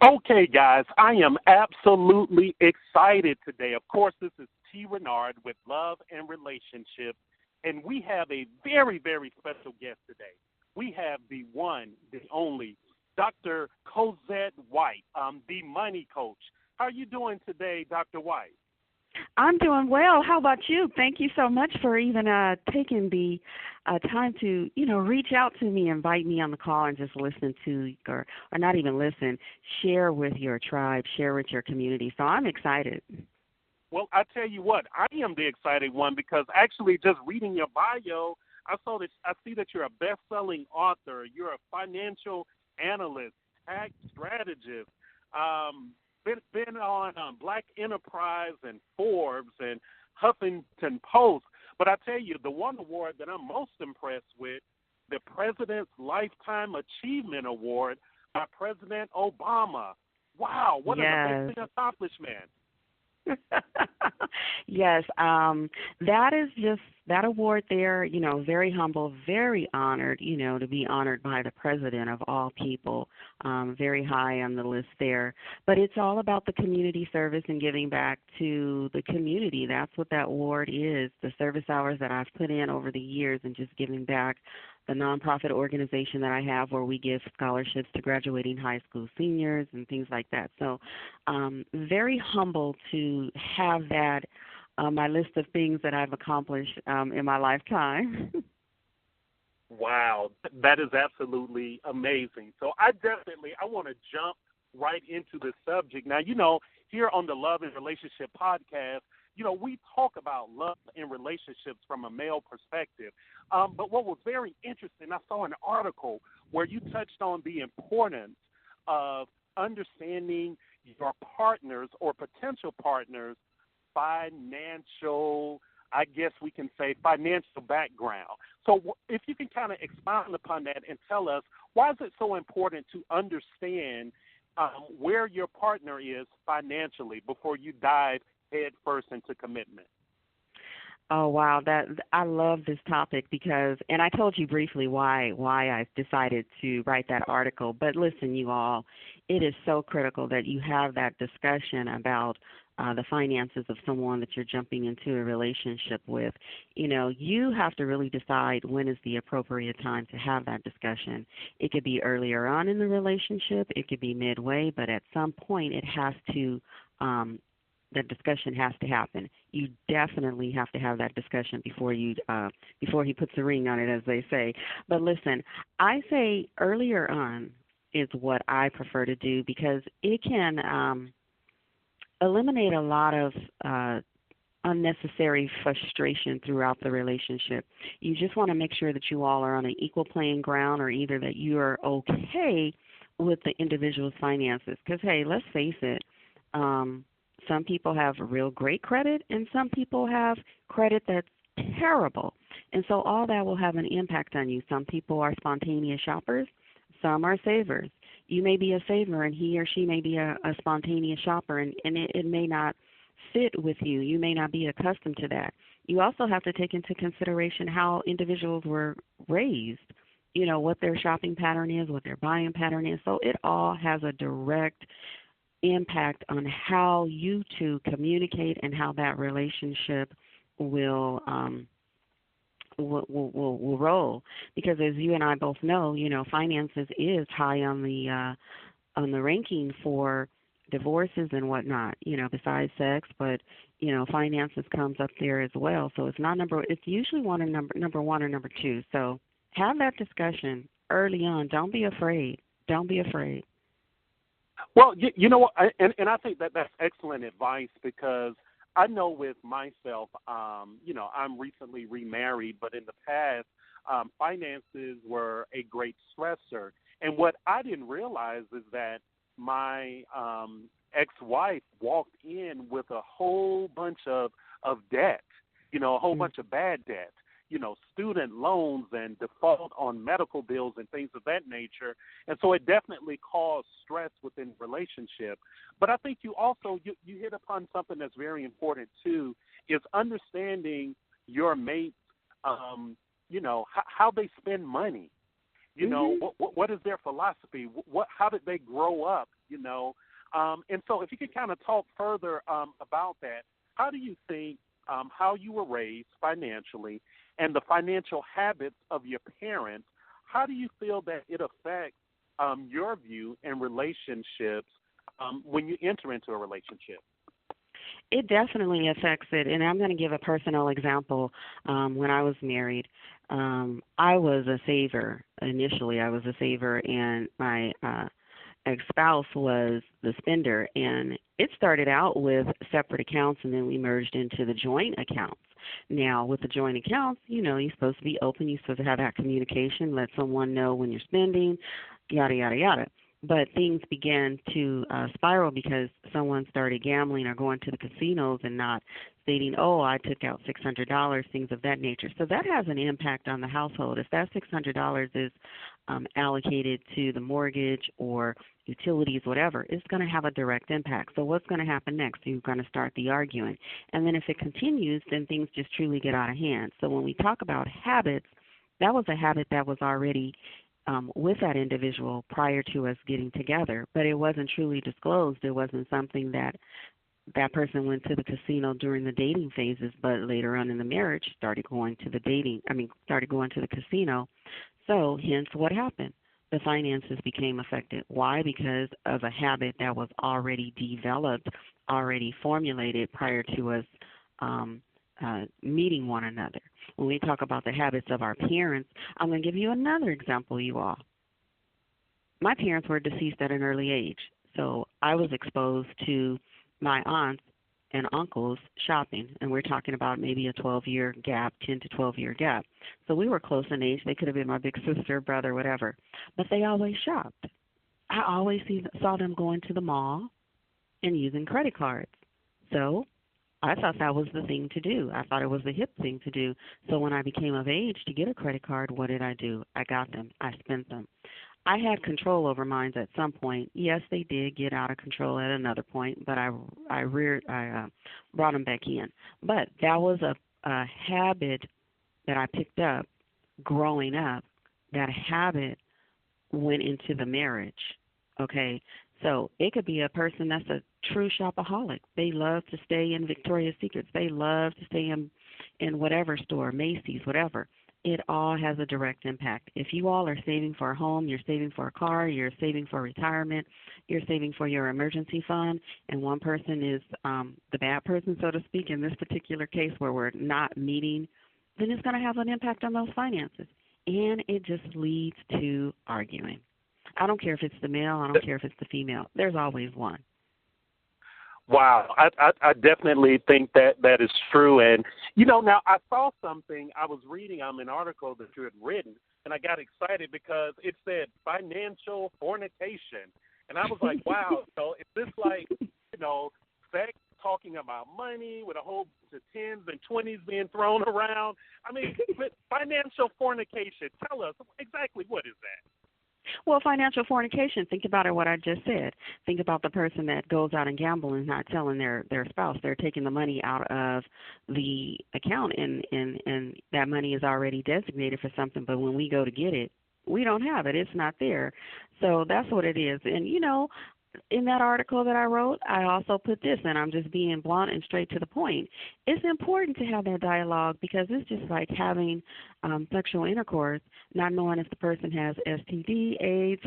Okay, guys, I am absolutely excited today. Of course, this is T. Renard with Love and Relationships, and we have a very, very special guest today. We have the one, the only, Dr. Cozette White, the money coach. How are you doing today, Dr. White? I'm doing well. How about you? Thank you so much for even taking the time to, reach out to me, invite me on the call, and just listen to, or not even listen, share with your tribe, share with your community. So I'm excited. Well, I tell you what, I am the excited one because actually just reading your bio, I see that you're a best-selling author. You're a financial analyst, tax strategist. Been on Black Enterprise and Forbes and Huffington Post. But I tell you, the one award that I'm most impressed with, the President's Lifetime Achievement Award by President Obama. Wow, what an Yes. amazing accomplishment. Yes, that is just that award there, very humble, very honored, to be honored by the president of all people, very high on the list there. But it's all about the community service and giving back to the community. That's what that award is, the service hours that I've put in over the years and just giving back. The nonprofit organization that I have where we give scholarships to graduating high school seniors and things like that. So very humble to have that on my list of things that I've accomplished in my lifetime. Wow, that is absolutely amazing. So I want to jump right into the subject. Now, here on the Love and Relationship podcast, we talk about love and relationships from a male perspective. But what was very interesting, I saw an article where you touched on the importance of understanding your partners or potential partners' financial, I guess we can say, financial background. So if you can kind of expound upon that and tell us, why is it so important to understand where your partner is financially before you dive head first into commitment? Oh wow, that I love this topic because, and I told you briefly why I decided to write that article. But listen, you all, it is so critical that you have that discussion about the finances of someone that you're jumping into a relationship with. You have to really decide when is the appropriate time to have that discussion. It could be earlier on in the relationship, it could be midway, but at some point it has to. That discussion has to happen. You definitely have to have that discussion before he puts the ring on it, as they say. But listen, I say earlier on is what I prefer to do because it can eliminate a lot of unnecessary frustration throughout the relationship. You just want to make sure that you all are on an equal playing ground, or either that you are okay with the individual's finances. Because hey, let's face it. Some people have real great credit, and some people have credit that's terrible. And so all that will have an impact on you. Some people are spontaneous shoppers. Some are savers. You may be a saver, and he or she may be a spontaneous shopper, and it may not fit with you. You may not be accustomed to that. You also have to take into consideration how individuals were raised, what their shopping pattern is, what their buying pattern is. So it all has a direct impact on how you two communicate and how that relationship will roll. Because as you and I both know, finances is high on the ranking for divorces and whatnot. Besides sex, but finances comes up there as well. So it's not it's usually number one or number two. So have that discussion early on. Don't be afraid. Don't be afraid. Well, you know what, and I think that's excellent advice because I know with myself, I'm recently remarried, but in the past, finances were a great stressor. And what I didn't realize is that my ex-wife walked in with a whole bunch of debt, a whole bunch of bad debt. Student loans and default on medical bills and things of that nature. And so it definitely caused stress within the relationship. But I think you also, you hit upon something that's very important too, is understanding your mate, how they spend money. You know, what is their philosophy? How did they grow up? You know, and so if you could kind of talk further about that, how do you think how you were raised financially and the financial habits of your parents, how do you feel that it affects your view and relationships when you enter into a relationship? It definitely affects it, and I'm going to give a personal example. When I was married, I was a saver. Initially, I was a saver, and my ex-spouse was the spender, and it started out with separate accounts, and then we merged into the joint accounts. Now, with the joint accounts, you know, you're supposed to be open, you're supposed to have that communication, let someone know when you're spending, yada, yada, yada. But things began to spiral because someone started gambling or going to the casinos and not stating, oh, I took out $600, things of that nature. So that has an impact on the household. If that $600 is allocated to the mortgage or utilities, whatever, it's going to have a direct impact. So what's going to happen next? You're going to start the arguing. And then if it continues, then things just truly get out of hand. So when we talk about habits, that was a habit that was already with that individual prior to us getting together, but it wasn't truly disclosed. It wasn't something that that person went to the casino during the dating phases, but later on in the marriage started going to the casino. So hence what happened? The finances became affected. Why? Because of a habit that was already developed, already formulated prior to us meeting one another. When we talk about the habits of our parents, I'm going to give you another example, you all. My parents were deceased at an early age, so I was exposed to my aunts and uncles shopping, and we're talking about maybe a 12-year gap, 10 to 12-year gap. So we were close in age. They could have been my big sister, brother, whatever, but they always shopped. I always saw them going to the mall and using credit cards. So I thought that was the thing to do. I thought it was the hip thing to do. So when I became of age to get a credit card, what did I do? I got them. I spent them. I had control over mine at some point. Yes, they did get out of control at another point, but I brought them back in. But that was a habit that I picked up growing up. That habit went into the marriage, okay? So it could be a person that's a true shopaholic. They love to stay in Victoria's Secrets. They love to stay in whatever store, Macy's, whatever. It all has a direct impact. If you all are saving for a home, you're saving for a car, you're saving for retirement, you're saving for your emergency fund, and one person is the bad person, so to speak, in this particular case where we're not meeting, then it's going to have an impact on those finances. And it just leads to arguing. I don't care if it's the male. I don't care if it's the female. There's always one. Wow, I definitely think that is true. And, you know, now I saw something, I was reading an article that you had written, and I got excited because it said financial fornication. And I was like, wow, so is this like, you know, sex, talking about money with a whole bunch of 10s and 20s being thrown around? I mean, financial fornication, tell us exactly what is that? Well, financial fornication, think about it, what I just said. Think about the person that goes out and gambles and not telling their spouse. They're taking the money out of the account, and that money is already designated for something, but when we go to get it, we don't have it. It's not there. So that's what it is. And, you know, in that article that I wrote, I also put this, and I'm just being blunt and straight to the point. It's important to have that dialogue because it's just like having sexual intercourse, not knowing if the person has STD, AIDS,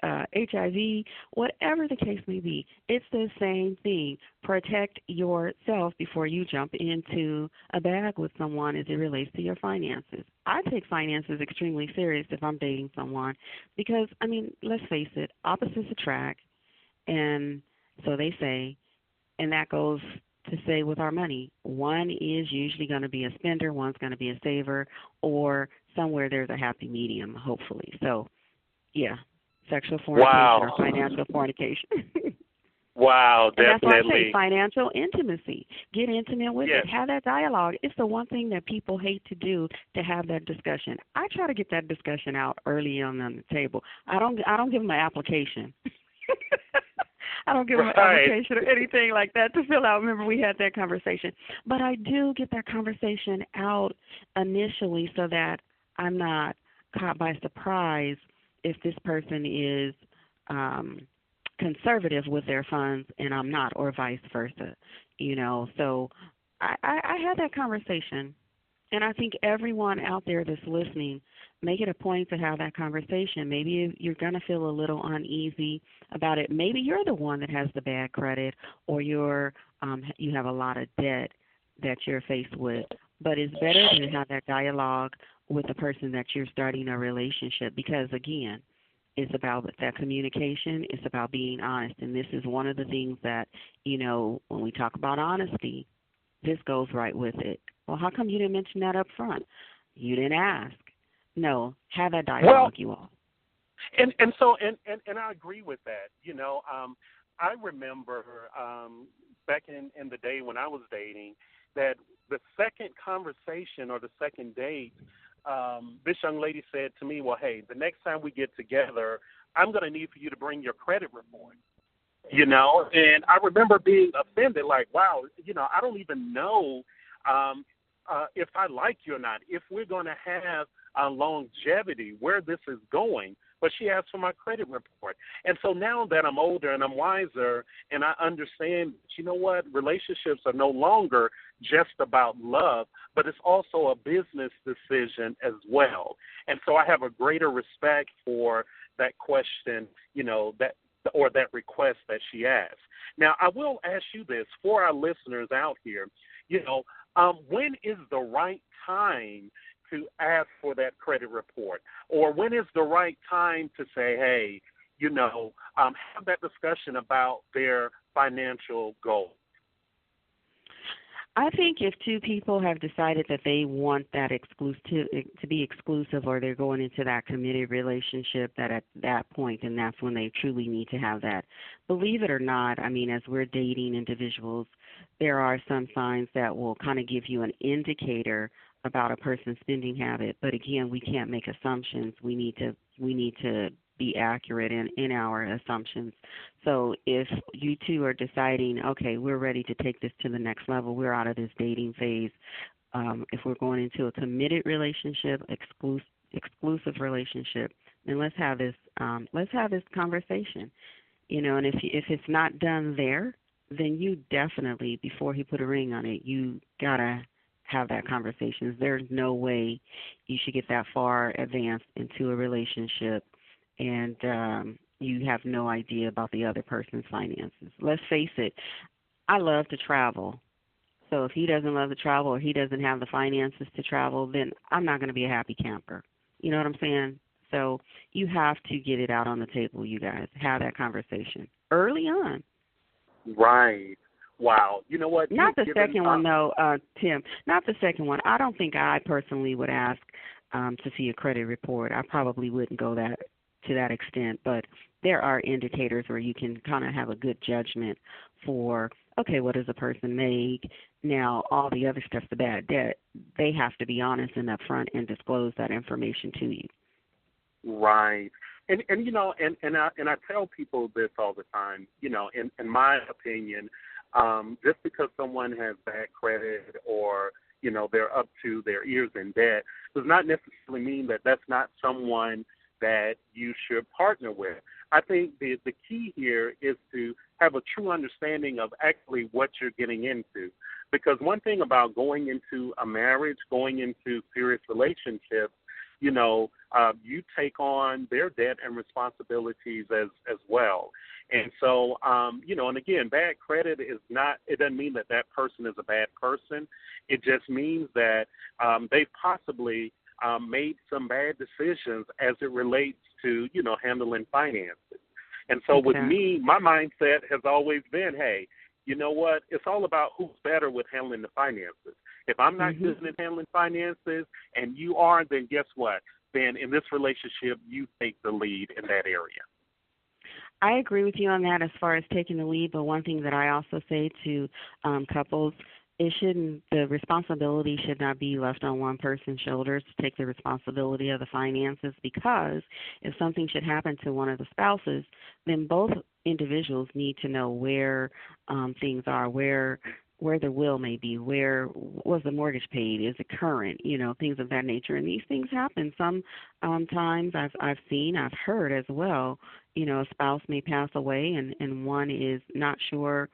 HIV, whatever the case may be. It's the same thing. Protect yourself before you jump into a bag with someone as it relates to your finances. I take finances extremely serious if I'm dating someone because, I mean, let's face it, opposites attract, and so they say, and that goes to say with our money. One is usually going to be a spender, one's going to be a saver, or somewhere there's a happy medium, hopefully. So, yeah, sexual fornication or financial fornication. Wow, definitely. And that's why I say financial intimacy. Get intimate with it. Have that dialogue. It's the one thing that people hate to do, to have that discussion. I try to get that discussion out early on the table. I don't give them an application. I don't give them an application or anything like that to fill out. Remember, we had that conversation. But I do get that conversation out initially so that I'm not caught by surprise if this person is conservative with their funds and I'm not, or vice versa. So I had that conversation, and I think everyone out there that's listening, make it a point to have that conversation. Maybe you're going to feel a little uneasy about it. Maybe you're the one that has the bad credit, or you have a lot of debt that you're faced with. But it's better to have that dialogue with the person that you're starting a relationship, because, again, it's about that communication. It's about being honest. And this is one of the things that, when we talk about honesty, this goes right with it. Well, how come you didn't mention that up front? You didn't ask. No, have that dialogue, you all. And I agree with that. I remember back in the day when I was dating, that the second conversation or the second date, this young lady said to me, well, hey, the next time we get together, I'm going to need for you to bring your credit report. And I remember being offended, like, wow, I don't even know if I like you or not, if we're going to have longevity, where this is going. But she asked for my credit report. And so now that I'm older and I'm wiser and I understand, relationships are no longer just about love, but it's also a business decision as well. And so I have a greater respect for that question, that request that she asked. Now, I will ask you this for our listeners out here, when is the right time to ask for that credit report? Or when is the right time to say, hey, have that discussion about their financial goals? I think if two people have decided that they want that to be exclusive, or they're going into that committed relationship, that at that point, and that's when they truly need to have that. Believe it or not, as we're dating individuals, there are some signs that will kind of give you an indicator about a person's spending habit. But again, we can't make assumptions. We need to be accurate in our assumptions. So if you two are deciding, okay, we're ready to take this to the next level, we're out of this dating phase, if we're going into a committed relationship, exclusive relationship, then let's have this conversation. And if it's not done there, then you definitely, before he put a ring on it, you gotta have that conversation. There's no way you should get that far advanced into a relationship and you have no idea about the other person's finances. Let's face it, I love to travel. So if he doesn't love to travel, or he doesn't have the finances to travel, then I'm not going to be a happy camper. You know what I'm saying? So you have to get it out on the table, you guys. Have that conversation early on. Right. Wow. You know what? Not the second one, though, Tim. Not the second one. I don't think I personally would ask to see a credit report. I probably wouldn't go to that extent, but there are indicators where you can kind of have a good judgment for, okay, what does a person make? Now, all the other stuff, the bad debt, they have to be honest and upfront and disclose that information to you. Right. And I tell people this all the time, in my opinion, just because someone has bad credit or, they're up to their ears in debt does not necessarily mean that that's not someone that you should partner with. I think the key here is to have a true understanding of actually what you're getting into. Because one thing about going into a marriage, going into serious relationships, you take on their debt and responsibilities as well. And so, and again, bad credit it doesn't mean that person is a bad person. It just means that they possibly made some bad decisions as it relates to, handling finances. And so with me, my mindset has always been, hey, you know what? It's all about who's better with handling the finances. If I'm not good at handling finances and you are, then guess what? Then in this relationship, you take the lead in that area. I agree with you on that as far as taking the lead, but one thing that I also say to couples, the responsibility should not be left on one person's shoulders to take the responsibility of the finances, because if something should happen to one of the spouses, then both individuals need to know where things are, where where the will may be, where was the mortgage paid, is it current, things of that nature. And these things happen. Some times I've heard as well, a spouse may pass away and one is not sure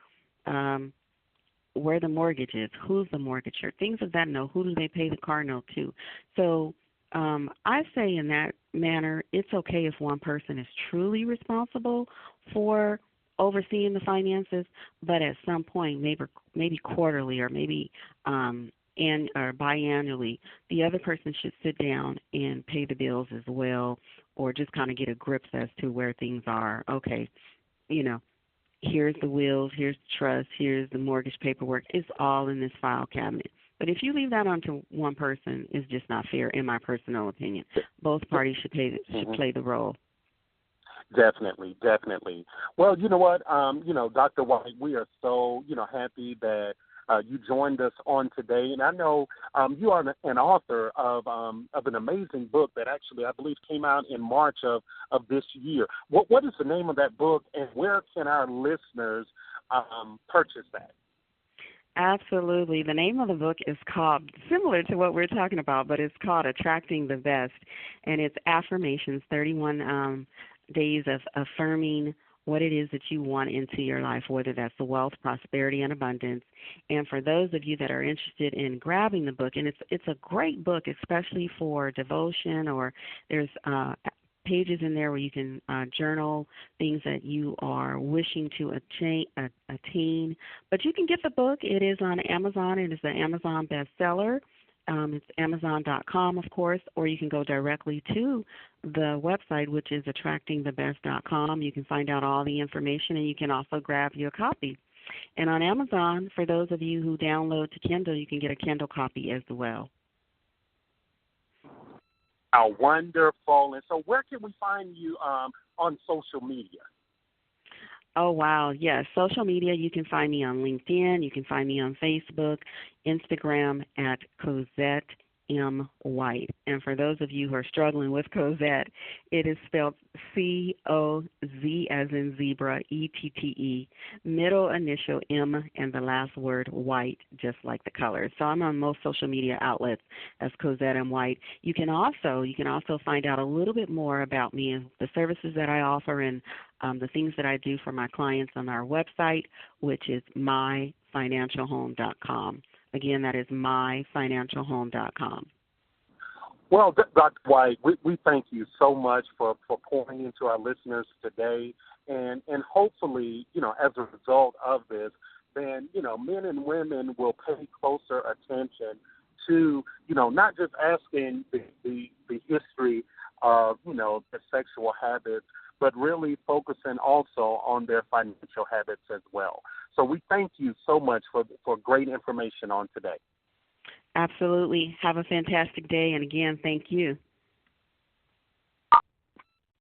where the mortgage is, who's the mortgager, things of that note, who do they pay the car note to. So I say in that manner, it's okay if one person is truly responsible for overseeing the finances, but at some point, maybe quarterly or maybe or biannually, the other person should sit down and pay the bills as well, or just kind of get a grip as to where things are. Okay, here's the wills, here's the trust, here's the mortgage paperwork. It's all in this file cabinet. But if you leave that onto one person, it's just not fair, in my personal opinion. Both parties should play the role. Definitely. Well, you know what, Dr. White, we are so, happy that you joined us on today. And I know you are an author of an amazing book that actually, I believe, came out in March of this year. What is the name of that book, and where can our listeners purchase that? Absolutely. The name of the book is called, similar to what we're talking about, but it's called Attracting the Best, and it's affirmations, 31 days of affirming what it is that you want into your life, whether that's the wealth, prosperity, and abundance. And for those of you that are interested in grabbing the book, and it's a great book, especially for devotion, or there's pages in there where you can journal things that you are wishing to attain. But you can get the book. It is on Amazon. It is an Amazon bestseller. It's Amazon.com, of course, or you can go directly to the website, which is attractingthebest.com. You can find out all the information, and you can also grab your copy. And on Amazon, for those of you who download to Kindle, you can get a Kindle copy as well. Oh, wonderful. And so where can we find you on social media? Oh, wow. Yes, social media, you can find me on LinkedIn. You can find me on Facebook, Instagram at Cozette M. White. And for those of you who are struggling with Cozette, it is spelled C-O-Z as in zebra, E-T-T-E, middle initial M, and the last word White, just like the color. So I'm on most social media outlets as Cozette M. White. You can also find out a little bit more about me and the services that I offer and the things that I do for my clients on our website, which is myfinancialhome.com. Again, that is myfinancialhome.com. Well, Dr. White, we thank you so much for pouring into our listeners today. And hopefully, as a result of this, then, men and women will pay closer attention to, not just asking the history of, their sexual habits, but really focusing also on their financial habits as well. So we thank you so much for great information on today. Absolutely. Have a fantastic day. And again, thank you.